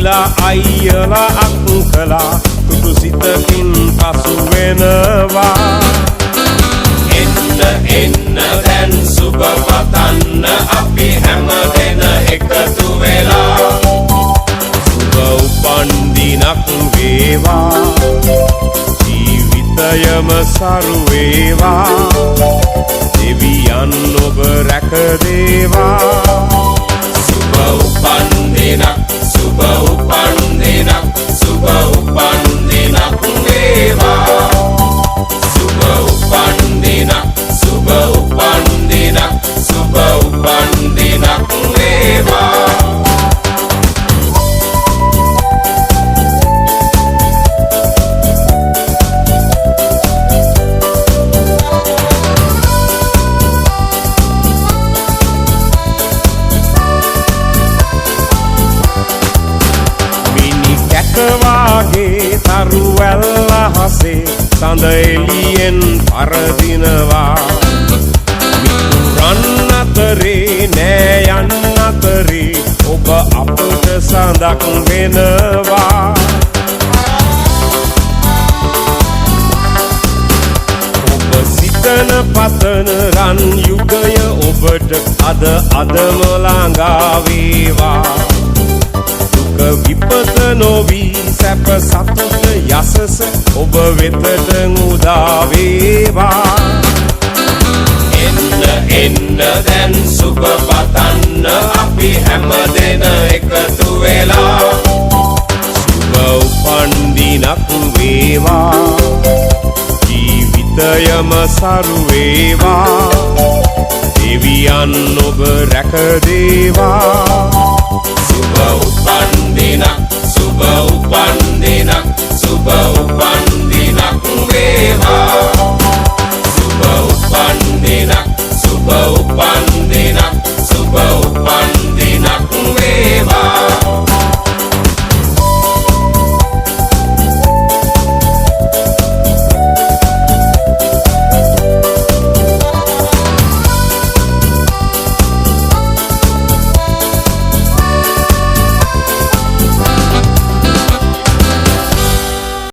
අයිලා අයියලා අක්කලා තුතු සිතකින් පසු වෙනවා එන්න දැන් සුබ පතන්න අපි හැමදෙන එකතු වෙලා සුබ උපන්දිනක් වේවා ජීවිතයම සරු වේවා දෙවියන් ඔබ රැක දේවා සුබ උපන්දිනක් සුබ උපන්දිනක් සුබ උපන්දිනක් වේවා සුබ උපන්දිනක් සුබ උපන්දිනක් සුබ උපන්දිනක් වේවා වාගේ තරුවැල්ල හසේ සඳ එළියෙන් පරදිනවා මිතුරන් අතරේ නෑ යන්න අතරේ ඔබ අපට සඳක් වෙනවා ඔබ සිතන පතන රන් යුගය ඔබට අදම ළඟා වේවා විපත නොවී සැප සතුට යසස ඔබ වෙතට උදා වේවා එන්න දැන් සුබ පතන්න අපි හැමදෙන එකතු වෙලා සුබ උපන්දිනක් වේවා ජීවිතයම සරු වේවා දෙවියන් ඔබ රැක දේවා සුබ උපන්දිනක්